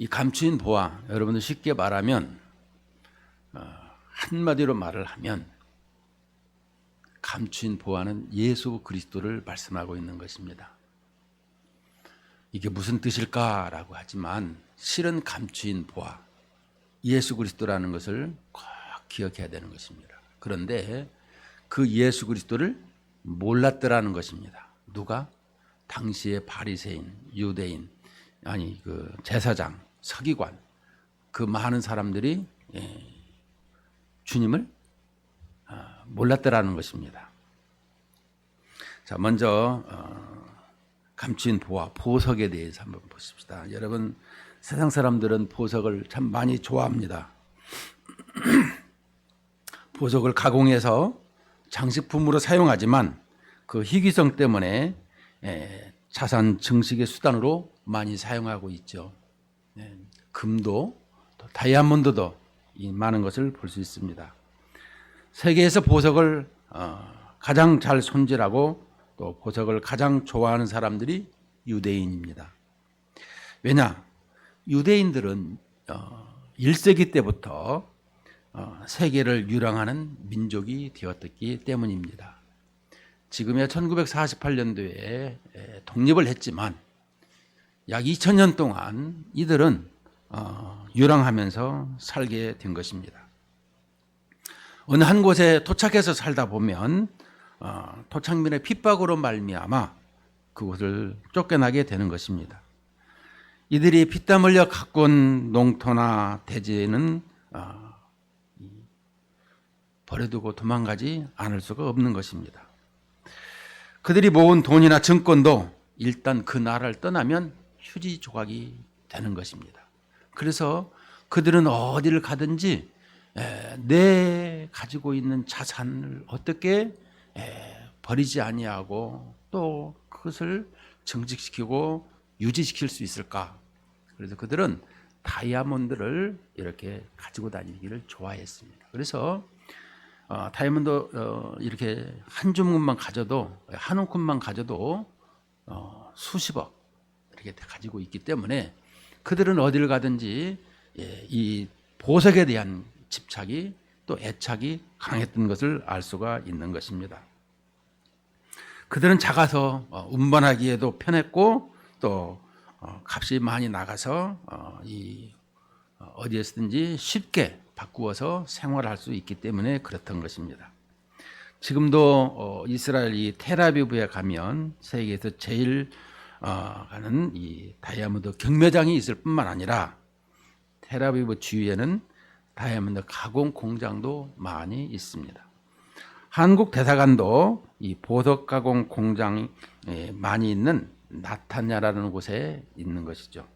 이 감추인 보화, 여러분들 쉽게 말하면 한마디로 말을 하면 감추인 보화는 예수 그리스도를 말씀하고 있는 것입니다. 이게 무슨 뜻일까라고 하지만 실은 감추인 보화, 예수 그리스도라는 것을 꼭 기억해야 되는 것입니다. 그런데 그 예수 그리스도를 몰랐더라는 것입니다. 누가? 당시의 바리새인, 유대인, 아니 그 제사장, 서기관, 그 많은 사람들이 주님을 몰랐더라는 것입니다. 자, 먼저 감추인 보화, 보석에 대해서 한번 보십시다. 여러분, 세상 사람들은 보석을 참 많이 좋아합니다. 보석을 가공해서 장식품으로 사용하지만 그 희귀성 때문에 자산 증식의 수단으로 많이 사용하고 있죠. 금도 다이아몬드도 많은 것을 볼 수 있습니다. 세계에서 보석을 가장 잘 손질하고 또 보석을 가장 좋아하는 사람들이 유대인입니다. 왜냐? 유대인들은 1세기 때부터 세계를 유랑하는 민족이 되었기 때문입니다. 지금의 1948년도에 독립을 했지만 약 2000년 동안 이들은 유랑하면서 살게 된 것입니다. 어느 한 곳에 토착해서 살다 보면 토착민의 핍박으로 말미암아 그곳을 쫓겨나게 되는 것입니다. 이들이 피땀 흘려 가꾼 농토나 대지는 버려두고 도망가지 않을 수가 없는 것입니다. 그들이 모은 돈이나 증권도 일단 그 나라를 떠나면 휴지 조각이 되는 것입니다. 그래서 그들은 어디를 가든지 내 가지고 있는 자산을 어떻게 버리지 아니하고 또 그것을 증식시키고 유지시킬 수 있을까? 그래서 그들은 다이아몬드를 이렇게 가지고 다니기를 좋아했습니다. 그래서 다이아몬드 이렇게 한 주먹만 가져도 한 움큼만 가져도 수십억 이렇게 가지고 있기 때문에 그들은 어디를 가든지 이 보석에 대한 집착이 또 애착이 강했던 것을 알 수가 있는 것입니다. 그들은 작아서 운반하기에도 편했고 또 값이 많이 나가서 어디에서든지 쉽게 바꾸어서 생활할 수 있기 때문에 그렇던 것입니다. 지금도 이스라엘 이 텔아비브에 가면 세계에서 제일 가는 이 다이아몬드 경매장이 있을 뿐만 아니라 텔아비브 주위에는 다이아몬드 가공 공장도 많이 있습니다. 한국 대사관도 이 보석 가공 공장이 많이 있는 나타냐라는 곳에 있는 것이죠.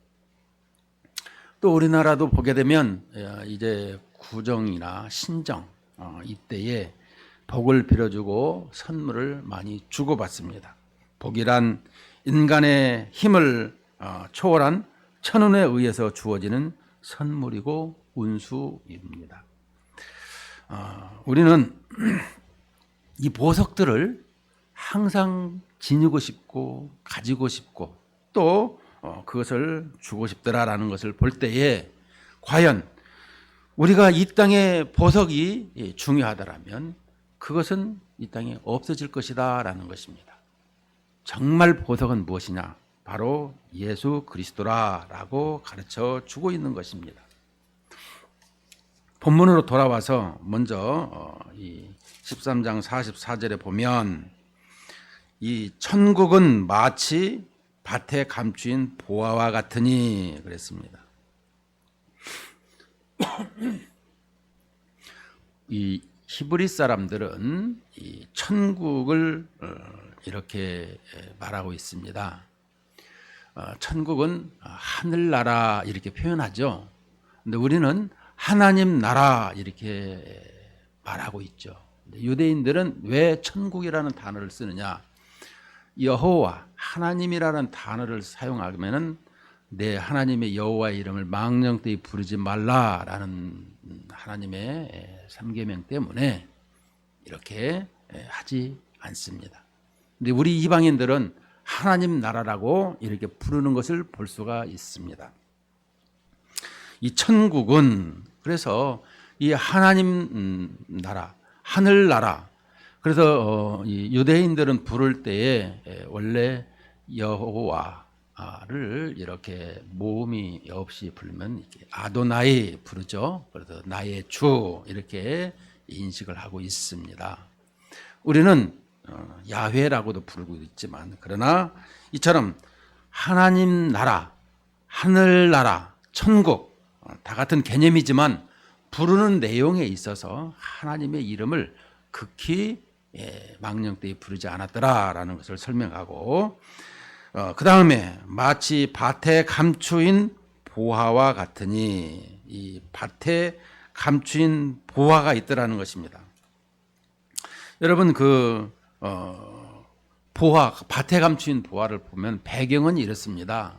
또 우리나라도 보게 되면 이제 구정이나 신정 이때에 복을 빌어주고 선물을 많이 주고받습니다. 복이란 인간의 힘을 초월한 천운에 의해서 주어지는 선물이고 운수입니다. 우리는 이 보석들을 항상 지니고 싶고 가지고 싶고 또 그것을 주고 싶더라라는 것을 볼 때에 과연 우리가 이 땅의 보석이 중요하더라면 그것은 이 땅에 없어질 것이다라는 것입니다. 정말 보석은 무엇이냐? 바로 예수 그리스도라라고 가르쳐 주고 있는 것입니다. 본문으로 돌아와서 먼저 이 13장 44절에 보면 이 천국은 마치 밭에 감추인 보화와 같으니 그랬습니다. 이 히브리 사람들은 이 천국을 이렇게 말하고 있습니다. 천국은 하늘나라 이렇게 표현하죠. 근데 우리는 하나님 나라 이렇게 말하고 있죠. 유대인들은 왜 천국이라는 단어를 쓰느냐? 여호와 하나님이라는 단어를 사용하면은 내 하나님의 여호와의 이름을 망령되이 부르지 말라라는 하나님의 삼계명 때문에 이렇게 하지 않습니다. 근데 우리 이방인들은 하나님 나라라고 이렇게 부르는 것을 볼 수가 있습니다. 이 천국은 그래서 이 하나님 나라, 하늘 나라. 그래서 이 유대인들은 부를 때에 원래 여호와를 이렇게 모음이 없이 부르면 이렇게 아도나이 부르죠. 그래서 나의 주 이렇게 인식을 하고 있습니다. 우리는 야훼라고도 부르고 있지만 그러나 이처럼 하나님 나라, 하늘 나라, 천국 다 같은 개념이지만 부르는 내용에 있어서 하나님의 이름을 극히 망령되이 부르지 않았더라라는 것을 설명하고 그 다음에 마치 밭에 감추인 보화와 같으니 이 밭에 감추인 보화가 있더라는 것입니다. 여러분 보화, 밭에 감추인 보화를 보면 배경은 이렇습니다.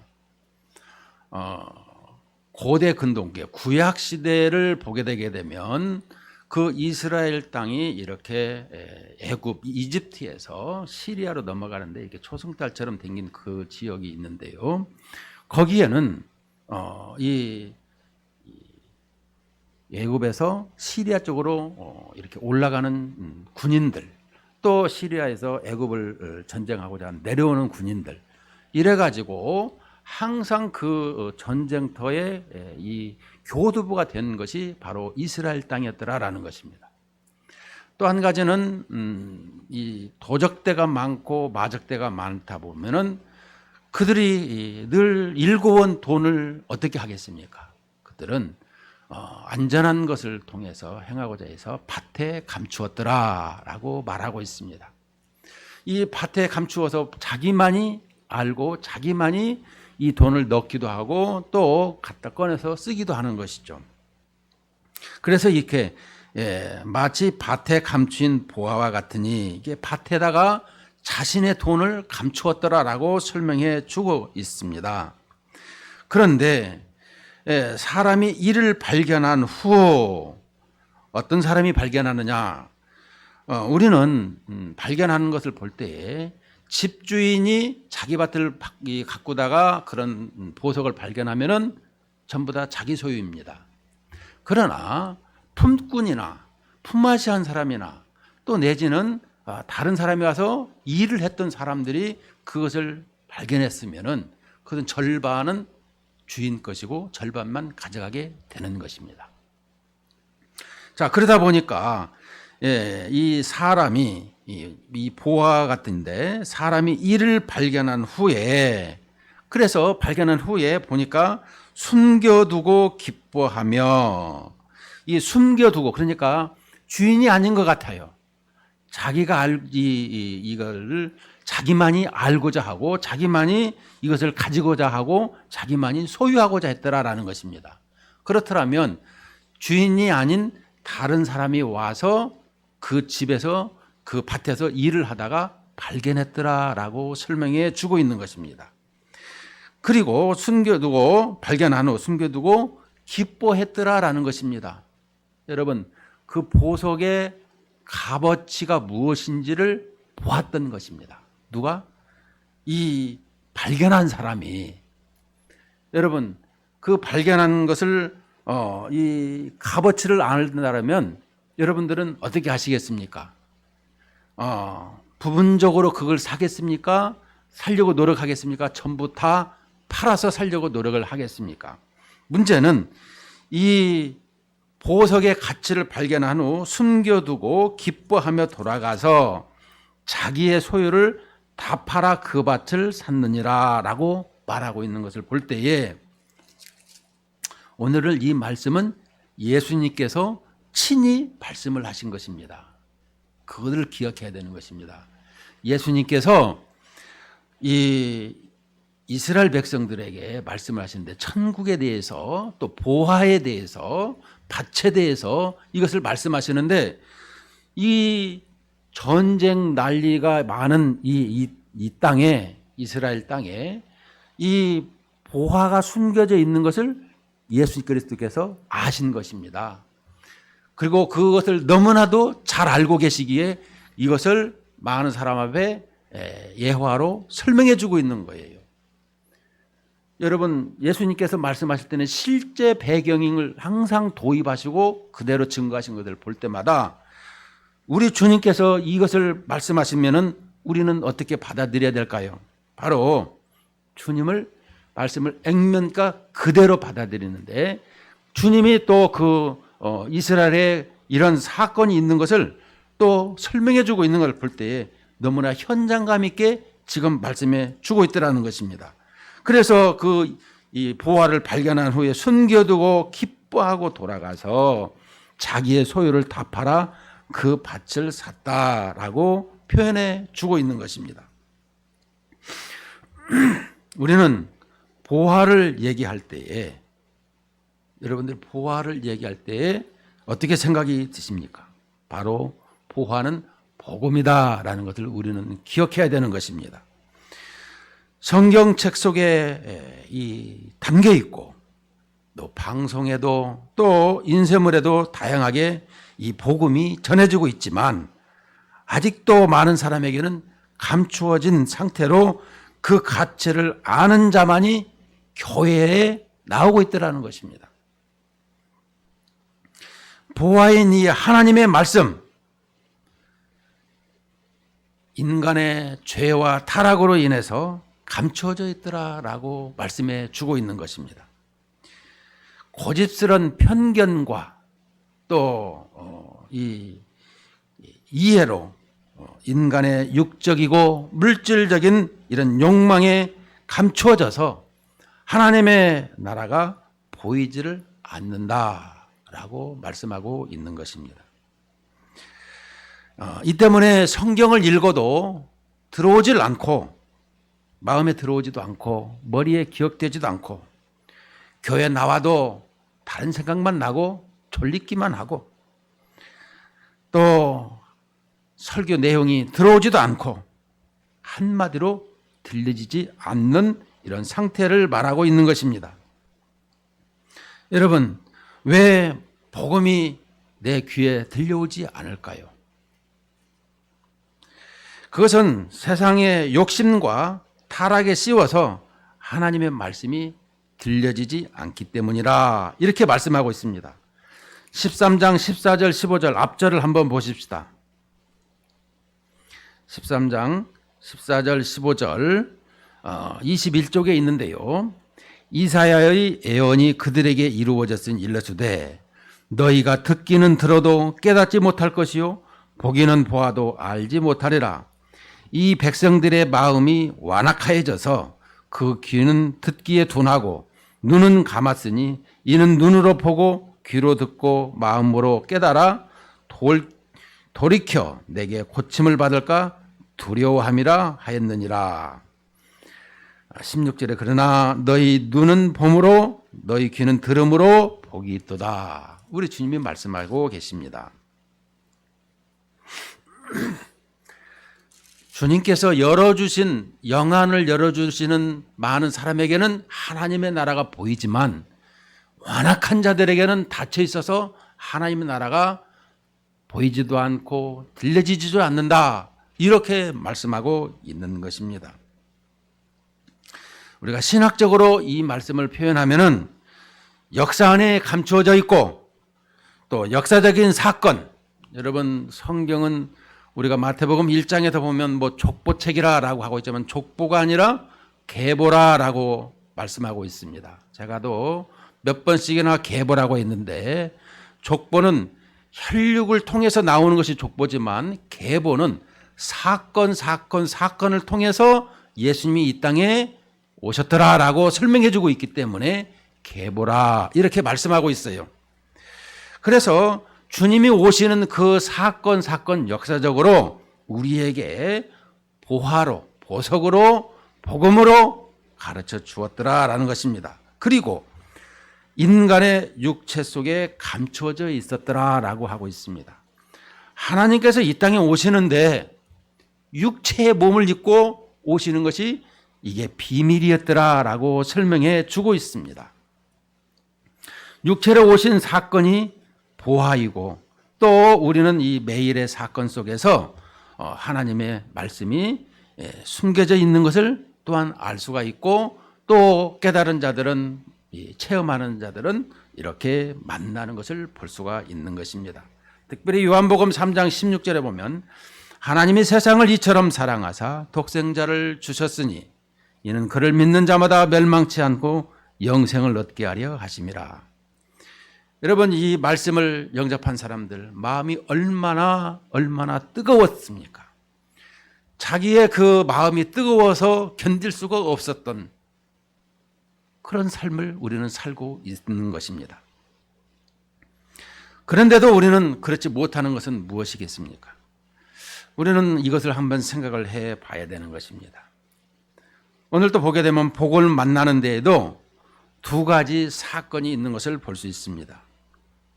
고대 근동기 구약 시대를 보게 되게 되면 그 이스라엘 땅이 이렇게 애굽 이집트에서 시리아로 넘어가는데 이렇게 초승달처럼 생긴 그 지역이 있는데요. 거기에는 이 애굽에서 시리아 쪽으로 이렇게 올라가는 군인들, 또 시리아에서 애굽을 전쟁하고자 내려오는 군인들, 이래가지고 항상 그 전쟁터에 이 교두보가 된 것이 바로 이스라엘 땅이었더라라는 것입니다. 또 한 가지는 이 도적대가 많고 마적대가 많다 보면은 그들이 늘 일궈온 돈을 어떻게 하겠습니까? 그들은 안전한 것을 통해서 행하고자 해서 밭에 감추었더라라고 말하고 있습니다. 이 밭에 감추어서 자기만이 알고 자기만이 이 돈을 넣기도 하고 또 갖다 꺼내서 쓰기도 하는 것이죠. 그래서 이렇게 마치 밭에 감추인 보화와 같으니 이게 밭에다가 자신의 돈을 감추었더라라고 설명해 주고 있습니다. 그런데 사람이 이를 발견한 후 어떤 사람이 발견하느냐? 우리는 발견하는 것을 볼 때에 집주인이 자기 밭을 가꾸다가 그런 보석을 발견하면은 전부 다 자기 소유입니다. 그러나 품꾼이나 품앗이 한 사람이나 또 내지는 다른 사람이 와서 일을 했던 사람들이 그것을 발견했으면은 그것은 절반은 주인 것이고 절반만 가져가게 되는 것입니다. 자, 그러다 보니까 이 사람이 이 보화 같은데 사람이 이를 발견한 후에 그래서 발견한 후에 보니까 숨겨두고 기뻐하며 이 숨겨두고 그러니까 주인이 아닌 것 같아요. 자기가 이걸 자기만이 알고자 하고 자기만이 이것을 가지고자 하고 자기만이 소유하고자 했더라라는 것입니다. 그렇더라면 주인이 아닌 다른 사람이 와서 그 집에서 그 밭에서 일을 하다가 발견했더라라고 설명해 주고 있는 것입니다. 그리고 숨겨두고 발견한 후 숨겨두고 기뻐했더라라는 것입니다. 여러분 그 보석의 값어치가 무엇인지를 보았던 것입니다. 누가? 이 발견한 사람이. 여러분 그 발견한 것을 이 값어치를 알다면 여러분들은 어떻게 하시겠습니까? 부분적으로 그걸 사겠습니까? 살려고 노력하겠습니까? 전부 다 팔아서 살려고 노력을 하겠습니까? 문제는 이 보석의 가치를 발견한 후 숨겨두고 기뻐하며 돌아가서 자기의 소유를 다 팔아 그 밭을 샀느니라 라고 말하고 있는 것을 볼 때에 오늘을 이 말씀은 예수님께서 친히 말씀을 하신 것입니다. 그것을 기억해야 되는 것입니다. 예수님께서 이 이스라엘 백성들에게 말씀을 하시는데 천국에 대해서 또 보화에 대해서 밭에 대해서 이것을 말씀하시는데 이 전쟁 난리가 많은 이 땅에 이스라엘 땅에 이 보화가 숨겨져 있는 것을 예수 그리스도께서 아신 것입니다. 그리고 그것을 너무나도 잘 알고 계시기에 이것을 많은 사람 앞에 예화로 설명해 주고 있는 거예요. 여러분 예수님께서 말씀하실 때는 실제 배경을 항상 도입하시고 그대로 증거하신 것을 볼 때마다 우리 주님께서 이것을 말씀하시면은 우리는 어떻게 받아들여야 될까요? 바로 주님을 말씀을 액면가 그대로 받아들이는데 주님이 또 이스라엘에 이런 사건이 있는 것을 또 설명해 주고 있는 걸 볼 때에 너무나 현장감 있게 지금 말씀해 주고 있더라는 것입니다. 그래서 이 보화를 발견한 후에 숨겨두고 기뻐하고 돌아가서 자기의 소유를 다 팔아 그 밭을 샀다라고 표현해 주고 있는 것입니다. 우리는 보화를 얘기할 때에 여러분들 보화를 얘기할 때에 어떻게 생각이 드십니까? 바로 보화는 복음이다라는 것을 우리는 기억해야 되는 것입니다. 성경책 속에 담겨 있고 또 방송에도 또 인쇄물에도 다양하게 이 복음이 전해지고 있지만 아직도 많은 사람에게는 감추어진 상태로 그 가치를 아는 자만이 교회에 나오고 있더라는 것입니다. 보화인 이 하나님의 말씀, 인간의 죄와 타락으로 인해서 감추어져 있더라라고 말씀해 주고 있는 것입니다. 고집스런 편견과 또 이 이해로 인간의 육적이고 물질적인 이런 욕망에 감추어져서 하나님의 나라가 보이지를 않는다라고 말씀하고 있는 것입니다. 이 때문에 성경을 읽어도 들어오질 않고 마음에 들어오지도 않고 머리에 기억되지도 않고 교회 나와도 다른 생각만 나고 졸리기만 하고 또 설교 내용이 들어오지도 않고 한마디로 들려지지 않는 이런 상태를 말하고 있는 것입니다. 여러분, 왜 복음이 내 귀에 들려오지 않을까요? 그것은 세상의 욕심과 타락에 씌워서 하나님의 말씀이 들려지지 않기 때문이라 이렇게 말씀하고 있습니다. 13장 14절 15절 앞절을 한번 보십시다. 13장 14절 15절 21쪽에 있는데요. 이사야의 예언이 그들에게 이루어졌으니 일러주되 너희가 듣기는 들어도 깨닫지 못할 것이요 보기는 보아도 알지 못하리라. 이 백성들의 마음이 완악하여져서 그 귀는 듣기에 둔하고 눈은 감았으니 이는 눈으로 보고 귀로 듣고 마음으로 깨달아 돌이켜 내게 고침을 받을까 두려워함이라 하였느니라. 16절에 그러나 너희 눈은 봄으로 너희 귀는 들음으로 복이 있도다. 우리 주님이 말씀하고 계십니다. 주님께서 열어주신 영안을 열어주시는 많은 사람에게는 하나님의 나라가 보이지만 완악한 자들에게는 닫혀 있어서 하나님의 나라가 보이지도 않고 들려지지도 않는다. 이렇게 말씀하고 있는 것입니다. 우리가 신학적으로 이 말씀을 표현하면은 역사 안에 감추어져 있고 또 역사적인 사건, 여러분 성경은 우리가 마태복음 1장에서 보면 뭐 족보책이라고 하고 있지만 족보가 아니라 계보라라고 말씀하고 있습니다. 제가도 몇 번씩이나 계보라고 했는데 족보는 혈육을 통해서 나오는 것이 족보지만 계보는 사건을 통해서 예수님이 이 땅에 오셨더라라고 설명해 주고 있기 때문에 계보라 이렇게 말씀하고 있어요. 그래서 주님이 오시는 그 사건 역사적으로 우리에게 보화로 보석으로 복음으로 가르쳐 주었더라라는 것입니다. 그리고 인간의 육체 속에 감추어져 있었더라라고 하고 있습니다. 하나님께서 이 땅에 오시는데 육체의 몸을 입고 오시는 것이 이게 비밀이었더라라고 설명해 주고 있습니다. 육체로 오신 사건이 보화이고 또 우리는 이 매일의 사건 속에서 하나님의 말씀이 숨겨져 있는 것을 또한 알 수가 있고 또 깨달은 자들은, 체험하는 자들은 이렇게 만나는 것을 볼 수가 있는 것입니다. 특별히 요한복음 3장 16절에 보면 하나님이 세상을 이처럼 사랑하사 독생자를 주셨으니 이는 그를 믿는 자마다 멸망치 않고 영생을 얻게 하려 하심이라. 여러분, 이 말씀을 영접한 사람들 마음이 얼마나 뜨거웠습니까? 자기의 그 마음이 뜨거워서 견딜 수가 없었던 그런 삶을 우리는 살고 있는 것입니다. 그런데도 우리는 그렇지 못하는 것은 무엇이겠습니까? 우리는 이것을 한번 생각을 해 봐야 되는 것입니다. 오늘 또 보게 되면 복을 만나는 데에도 두 가지 사건이 있는 것을 볼 수 있습니다.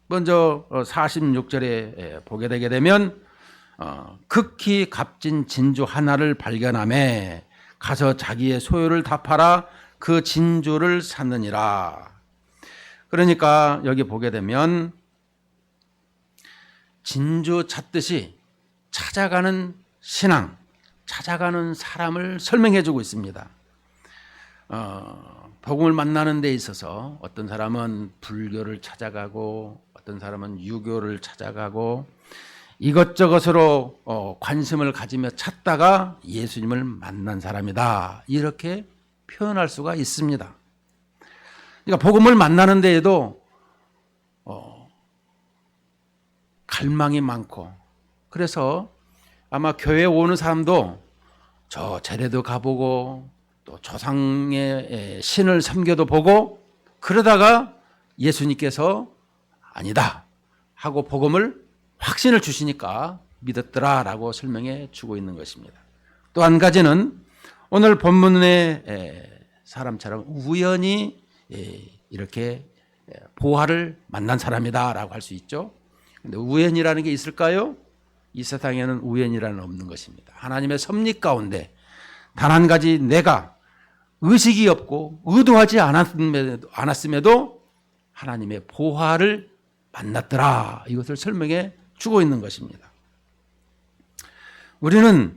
먼저 46절에 보게 되게 되면 극히 값진 진주 하나를 발견하매 가서 자기의 소유를 다 팔아 그 진주를 샀느니라. 그러니까 여기 보게 되면 진주 찾듯이 찾아가는 신앙, 찾아가는 사람을 설명해 주고 있습니다. 복음을 만나는 데 있어서 어떤 사람은 불교를 찾아가고 어떤 사람은 유교를 찾아가고 이것저것으로 관심을 가지며 찾다가 예수님을 만난 사람이다, 이렇게 표현할 수가 있습니다. 그러니까 복음을 만나는 데에도 갈망이 많고, 그래서 아마 교회에 오는 사람도 저 절에도 가보고 또 조상의 신을 섬겨도 보고, 그러다가 예수님께서 아니다 하고 복음을 확신을 주시니까 믿었더라라고 설명해 주고 있는 것입니다. 또 한 가지는 오늘 본문의 사람처럼 우연히 이렇게 보화를 만난 사람이다라고 할 수 있죠. 그런데 우연이라는 게 있을까요? 이 세상에는 우연이라는 없는 것입니다. 하나님의 섭리 가운데 단 한 가지 내가 의식이 없고 의도하지 않았음에도 하나님의 보화를 만났더라, 이것을 설명해 주고 있는 것입니다. 우리는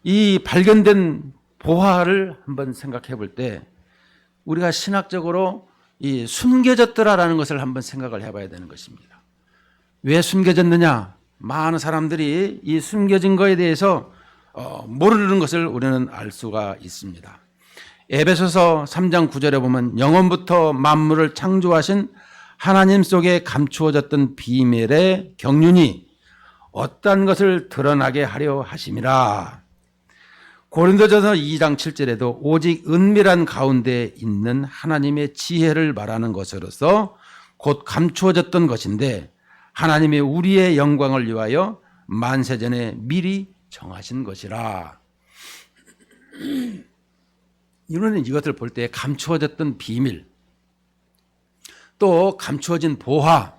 이 발견된 보화를 한번 생각해 볼 때 우리가 신학적으로 이 숨겨졌더라라는 것을 한번 생각을 해봐야 되는 것입니다. 왜 숨겨졌느냐? 많은 사람들이 이 숨겨진 것에 대해서 모르는 것을 우리는 알 수가 있습니다. 에베소서 3장 9절에 보면 영원부터 만물을 창조하신 하나님 속에 감추어졌던 비밀의 경륜이 어떠한 것을 드러나게 하려 하심이라. 고린도전서 2장 7절에도 오직 은밀한 가운데 있는 하나님의 지혜를 말하는 것으로서 곧 감추어졌던 것인데 하나님의 우리의 영광을 위하여 만세전에 미리 정하신 것이라. 이거는 이것을 볼 때 감추어졌던 비밀, 또 감추어진 보화,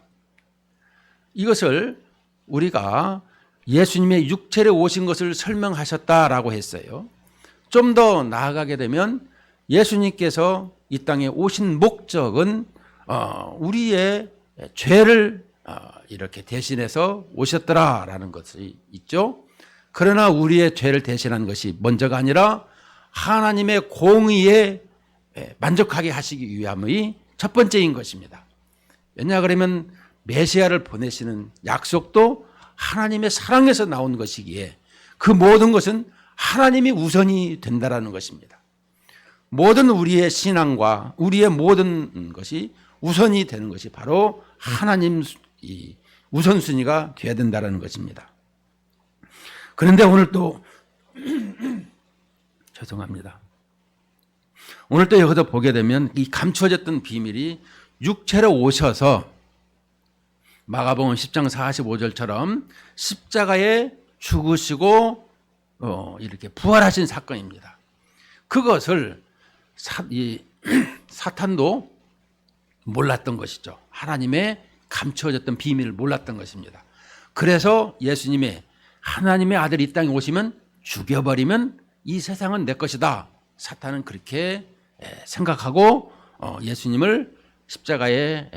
이것을 우리가 예수님의 육체로 오신 것을 설명하셨다라고 했어요. 좀 더 나아가게 되면 예수님께서 이 땅에 오신 목적은 우리의 죄를 이렇게 대신해서 오셨더라라는 것이 있죠. 그러나 우리의 죄를 대신한 것이 먼저가 아니라 하나님의 공의에 만족하게 하시기 위함의 첫 번째인 것입니다. 왜냐 그러면 메시아를 보내시는 약속도 하나님의 사랑에서 나온 것이기에 그 모든 것은 하나님이 우선이 된다라는 것입니다. 모든 우리의 신앙과 우리의 모든 것이 우선이 되는 것이 바로 하나님 우선순위가 되어야 된다는 것입니다. 그런데 오늘 또 죄송합니다. 오늘 또 여기서 보게 되면 이 감추어졌던 비밀이 육체로 오셔서 마가복음 10장 45절처럼 십자가에 죽으시고 이렇게 부활하신 사건입니다. 그것을 사탄도 몰랐던 것이죠. 하나님의 감추어졌던 비밀을 몰랐던 것입니다. 그래서 예수님의 하나님의 아들이 이 땅에 오시면 죽여버리면 이 세상은 내 것이다. 사탄은 그렇게 생각하고 예수님을 십자가에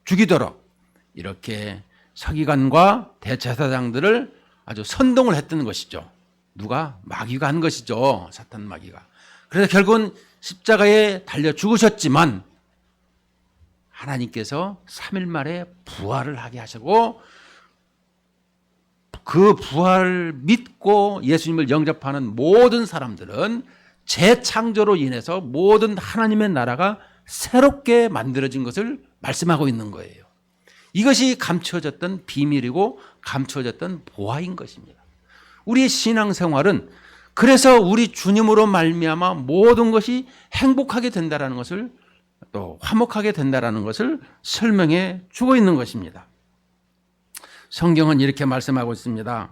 죽이도록 이렇게 서기관과 대제사장들을 아주 선동을 했던 것이죠. 누가? 마귀가 한 것이죠. 사탄 마귀가. 그래서 결국은 십자가에 달려 죽으셨지만 하나님께서 3일 만에 부활을 하게 하시고 그 부활을 믿고 예수님을 영접하는 모든 사람들은 재창조로 인해서 모든 하나님의 나라가 새롭게 만들어진 것을 말씀하고 있는 거예요. 이것이 감춰졌던 비밀이고 감춰졌던 보화인 것입니다. 우리의 신앙생활은 그래서 우리 주님으로 말미암아 모든 것이 행복하게 된다는 것을 또 화목하게 된다는 것을 설명해 주고 있는 것입니다. 성경은 이렇게 말씀하고 있습니다.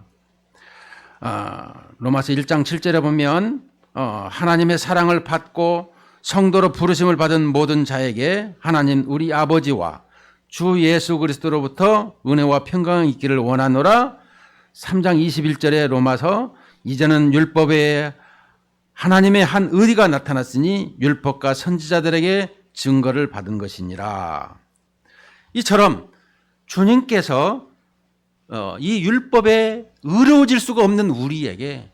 로마서 1장 7절에 보면 하나님의 사랑을 받고 성도로 부르심을 받은 모든 자에게 하나님 우리 아버지와 주 예수 그리스도로부터 은혜와 평강이 있기를 원하노라. 3장 21절에 로마서 이제는 율법에 하나님의 한 의리가 나타났으니 율법과 선지자들에게 증거를 받은 것이니라. 이처럼 주님께서 이 율법에 의로워질 수가 없는 우리에게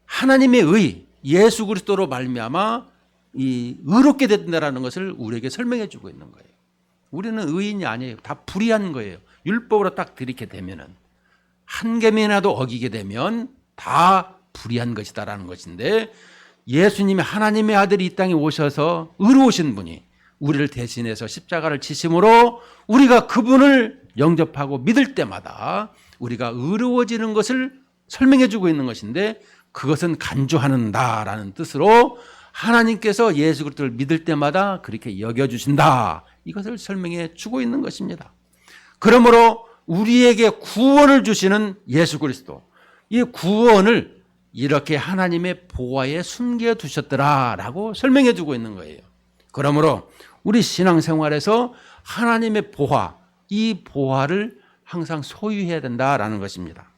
하나님의 의 예수 그리스도로 말미암아 이 의롭게 된다라는 것을 우리에게 설명해 주고 있는 거예요. 우리는 의인이 아니에요. 다 불의한 거예요. 율법으로 딱 들이게 되면은 한 개면이라도 어기게 되면 다 불의한 것이다라는 것인데 예수님이 하나님의 아들이 이 땅에 오셔서 의로우신 분이 우리를 대신해서 십자가를 지심으로 우리가 그분을 영접하고 믿을 때마다 우리가 의로워지는 것을 설명해 주고 있는 것인데 그것은 간주하는다라는 뜻으로 하나님께서 예수 그리스도를 믿을 때마다 그렇게 여겨주신다. 이것을 설명해 주고 있는 것입니다. 그러므로 우리에게 구원을 주시는 예수 그리스도, 이 구원을 이렇게 하나님의 보화에 숨겨두셨더라라고 설명해 주고 있는 거예요. 그러므로 우리 신앙생활에서 하나님의 보화, 이 보화를 항상 소유해야 된다라는 것입니다.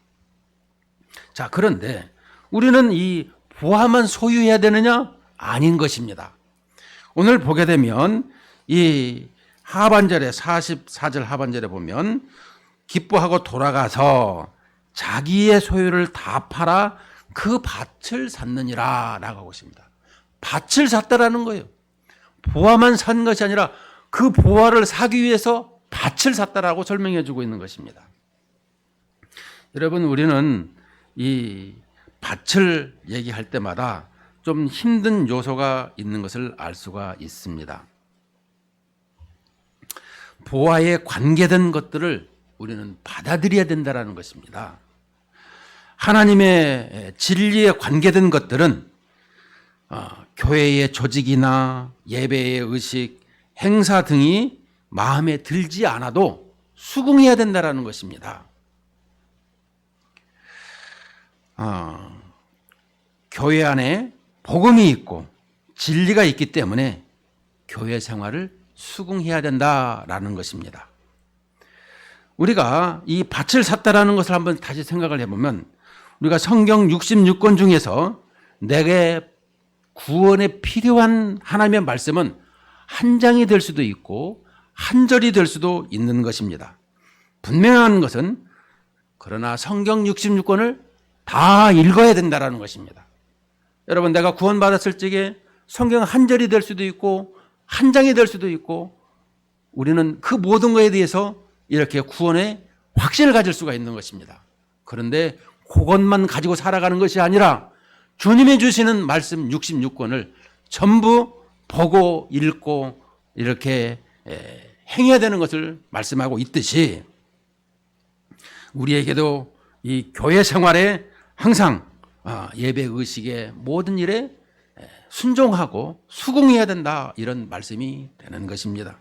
자, 그런데 우리는 이 보화만 소유해야 되느냐? 아닌 것입니다. 오늘 보게 되면 이 하반절에 44절 하반절에 보면 기뻐하고 돌아가서 자기의 소유를 다 팔아 그 밭을 샀느니라 라고 하고 있습니다. 밭을 샀다라는 거예요. 보화만 산 것이 아니라 그 보화를 사기 위해서 밭을 샀다라고 설명해 주고 있는 것입니다. 여러분, 우리는 이 밭을 얘기할 때마다 좀 힘든 요소가 있는 것을 알 수가 있습니다. 보화에 관계된 것들을 우리는 받아들여야 된다는 것입니다. 하나님의 진리에 관계된 것들은 교회의 조직이나 예배의 의식, 행사 등이 마음에 들지 않아도 수긍해야 된다는 것입니다. 교회 안에 복음이 있고 진리가 있기 때문에 교회 생활을 수긍해야 된다라는 것입니다. 우리가 이 밭을 샀다라는 것을 한번 다시 생각을 해보면 우리가 성경 66권 중에서 내게 구원에 필요한 하나님의 말씀은 한 장이 될 수도 있고 한 절이 될 수도 있는 것입니다. 분명한 것은 그러나 성경 66권을 다 읽어야 된다는 것입니다. 여러분, 내가 구원받았을 적에 성경 한 절이 될 수도 있고 한 장이 될 수도 있고 우리는 그 모든 것에 대해서 이렇게 구원의 확신을 가질 수가 있는 것입니다. 그런데 그것만 가지고 살아가는 것이 아니라 주님이 주시는 말씀 66권을 전부 보고 읽고 이렇게 행해야 되는 것을 말씀하고 있듯이 우리에게도 이 교회 생활에 항상 예배 의식의 모든 일에 순종하고 수긍해야 된다, 이런 말씀이 되는 것입니다.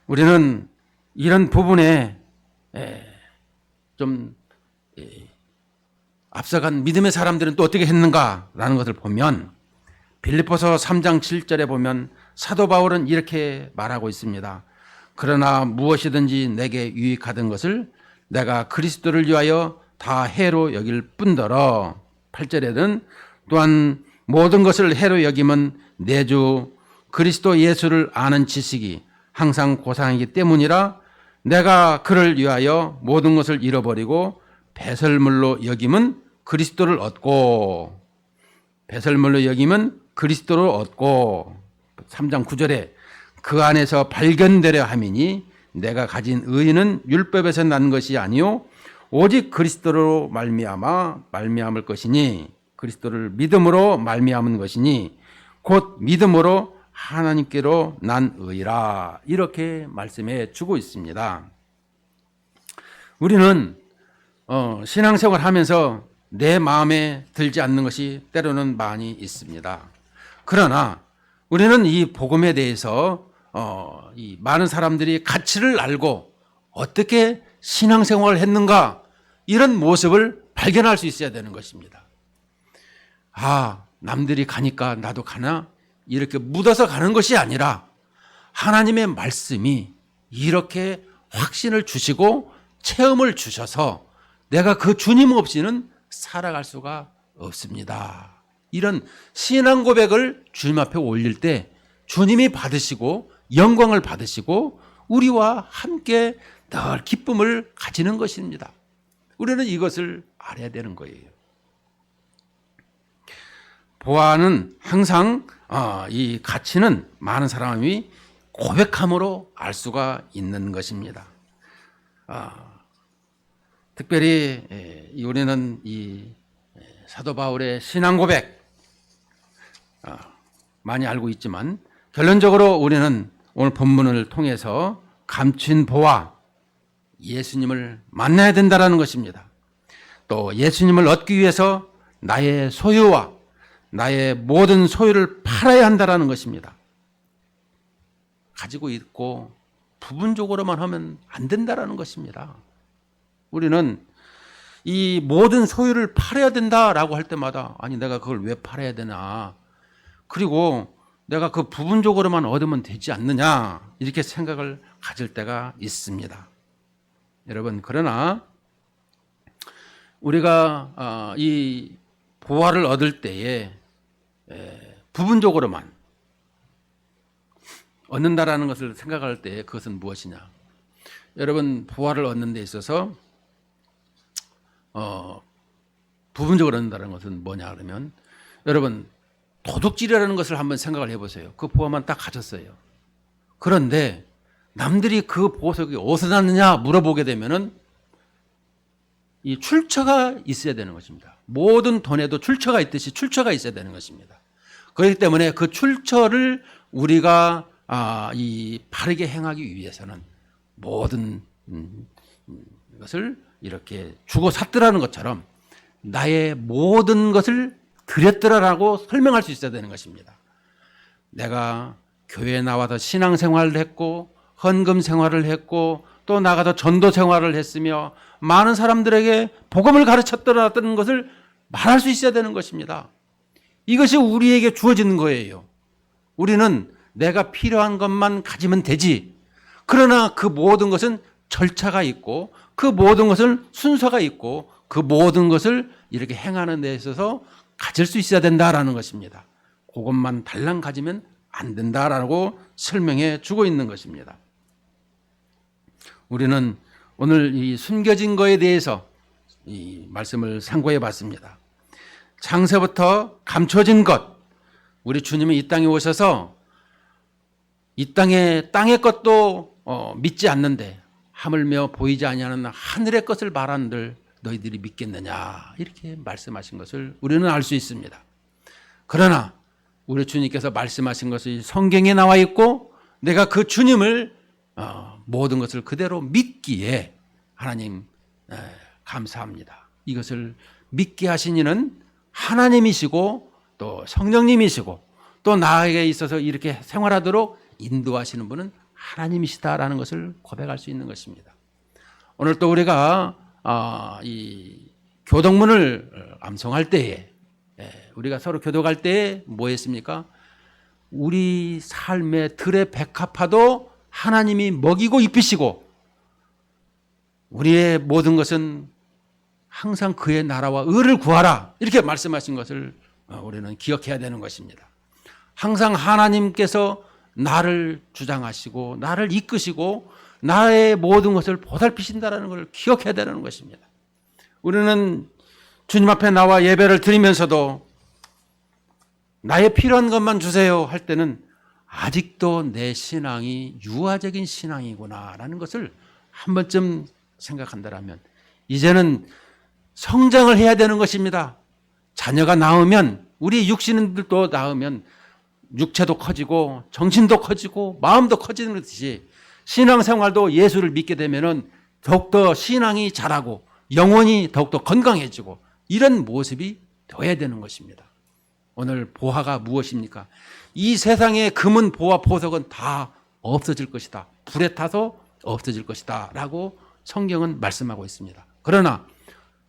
우리는 이런 부분에 좀 앞서간 믿음의 사람들은 또 어떻게 했는가라는 것을 보면 빌립보서 3장 7절에 보면 사도 바울은 이렇게 말하고 있습니다. 그러나 무엇이든지 내게 유익하던 것을 내가 그리스도를 위하여 다 해로 여길 뿐더러 8절에는 또한 모든 것을 해로 여김은 내 주 그리스도 예수를 아는 지식이 항상 고상이기 때문이라 내가 그를 위하여 모든 것을 잃어버리고 배설물로 여김은 그리스도를 얻고 배설물로 여김은 그리스도를 얻고 3장 9절에 그 안에서 발견되려 함이니 내가 가진 의는 율법에서 난 것이 아니요 오직 그리스도로 말미암을 것이니 그리스도를 믿음으로 말미암은 것이니 곧 믿음으로 하나님께로 난 의라. 이렇게 말씀해 주고 있습니다. 우리는 신앙생활 하면서 내 마음에 들지 않는 것이 때로는 많이 있습니다. 그러나 우리는 이 복음에 대해서 이 많은 사람들이 가치를 알고 어떻게 신앙생활을 했는가 이런 모습을 발견할 수 있어야 되는 것입니다. 남들이 가니까 나도 가나? 이렇게 묻어서 가는 것이 아니라 하나님의 말씀이 이렇게 확신을 주시고 체험을 주셔서 내가 그 주님 없이는 살아갈 수가 없습니다. 이런 신앙 고백을 주님 앞에 올릴 때 주님이 받으시고 영광을 받으시고 우리와 함께 늘 기쁨을 가지는 것입니다. 우리는 이것을 알아야 되는 거예요. 보아는 항상 이 가치는 많은 사람이 고백함으로 알 수가 있는 것입니다. 특별히 우리는 이 사도 바울의 신앙 고백 많이 알고 있지만 결론적으로 우리는 오늘 본문을 통해서 감춘 보아 예수님을 만나야 된다는 것입니다. 또 예수님을 얻기 위해서 나의 소유와 나의 모든 소유를 팔아야 한다는 것입니다. 가지고 있고 부분적으로만 하면 안 된다는 것입니다. 우리는 이 모든 소유를 팔아야 된다라고 할 때마다 아니 내가 그걸 왜 팔아야 되나, 그리고 내가 그 부분적으로만 얻으면 되지 않느냐 이렇게 생각을 가질 때가 있습니다. 여러분, 그러나 우리가 이 보화를 얻을 때에 부분적으로만 얻는다라는 것을 생각할 때 그것은 무엇이냐? 여러분, 보화를 얻는 데 있어서 부분적으로 얻는다는 것은 뭐냐 그러면, 여러분 도둑질이라는 것을 한번 생각을 해보세요. 그 보화만 딱 가졌어요. 그런데 남들이 그 보석이 어디서 났느냐 물어보게 되면은 이 출처가 있어야 되는 것입니다. 모든 돈에도 출처가 있듯이 출처가 있어야 되는 것입니다. 그렇기 때문에 그 출처를 우리가 이 바르게 행하기 위해서는 모든 것을 이렇게 주고 샀더라는 것처럼 나의 모든 것을 드렸더라라고 설명할 수 있어야 되는 것입니다. 내가 교회에 나와서 신앙생활을 했고 헌금 생활을 했고 또 나가서 전도 생활을 했으며 많은 사람들에게 복음을 가르쳤더라는 것을 말할 수 있어야 되는 것입니다. 이것이 우리에게 주어지는 거예요. 우리는 내가 필요한 것만 가지면 되지. 그러나 그 모든 것은 절차가 있고 그 모든 것은 순서가 있고 그 모든 것을 이렇게 행하는 데 있어서 가질 수 있어야 된다라는 것입니다. 그것만 달랑 가지면 안 된다라고 설명해 주고 있는 것입니다. 우리는 오늘 이 숨겨진 거에 대해서 이 말씀을 상고해 봤습니다. 창세부터 감춰진 것, 우리 주님이 이 땅에 오셔서 이 땅의 것도 믿지 않는데 하물며 보이지 아니하는 하늘의 것을 말하는들 너희들이 믿겠느냐 이렇게 말씀하신 것을 우리는 알 수 있습니다. 그러나 우리 주님께서 말씀하신 것이 성경에 나와 있고 내가 그 주님을 모든 것을 그대로 믿기에 하나님 감사합니다. 이것을 믿게 하신 이는 하나님이시고 또 성령님이시고 또 나에게 있어서 이렇게 생활하도록 인도하시는 분은 하나님이시다라는 것을 고백할 수 있는 것입니다. 오늘 또 우리가 이 교동문을 암송할 때에 우리가 서로 교독할 때에 뭐 했습니까? 우리 삶의 들의 백합화도 하나님이 먹이고 입히시고 우리의 모든 것은 항상 그의 나라와 의를 구하라 이렇게 말씀하신 것을 우리는 기억해야 되는 것입니다. 항상 하나님께서 나를 주장하시고 나를 이끄시고 나의 모든 것을 보살피신다는 걸 기억해야 되는 것입니다. 우리는 주님 앞에 나와 예배를 드리면서도 나의 필요한 것만 주세요 할 때는 아직도 내 신앙이 유아적인 신앙이구나라는 것을 한 번쯤 생각한다면 이제는 성장을 해야 되는 것입니다. 자녀가 낳으면 우리 육신들도 낳으면 육체도 커지고 정신도 커지고 마음도 커지는 듯이 신앙생활도 예수를 믿게 되면은 더욱더 신앙이 자라고 영혼이 더욱더 건강해지고 이런 모습이 되어야 되는 것입니다. 오늘 보화가 무엇입니까? 이 세상의 금은 보화 보석은 다 없어질 것이다. 불에 타서 없어질 것이다 라고 성경은 말씀하고 있습니다. 그러나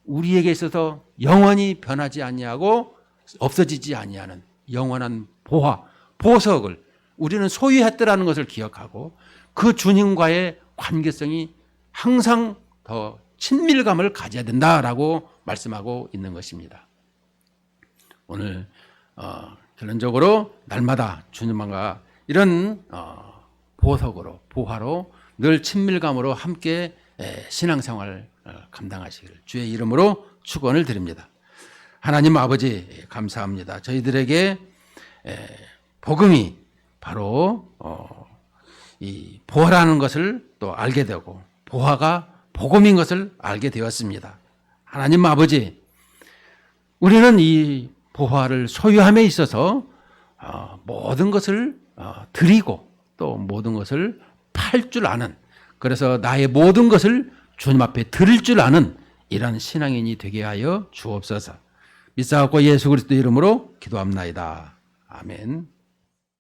우리에게 있어서 영원히 변하지 아니하고 없어지지 아니하는 영원한 보화, 보석을 우리는 소유했다라는 것을 기억하고 그 주님과의 관계성이 항상 더 친밀감을 가져야 된다라고 말씀하고 있는 것입니다. 오늘 결론적으로 날마다 주님과 이런 보석으로 보화로 늘 친밀감으로 함께 신앙생활 감당하시기를 주의 이름으로 축원을 드립니다. 하나님 아버지 감사합니다. 저희들에게 복음이 바로 이 보화라는 것을 또 알게 되고 보화가 복음인 것을 알게 되었습니다. 하나님 아버지, 우리는 이 보화를 소유함에 있어서 모든 것을 드리고 또 모든 것을 팔 줄 아는, 그래서 나의 모든 것을 주님 앞에 드릴 줄 아는 이런 신앙인이 되게 하여 주옵소서. 믿사옵고 예수 그리스도 이름으로 기도합나이다. 아멘.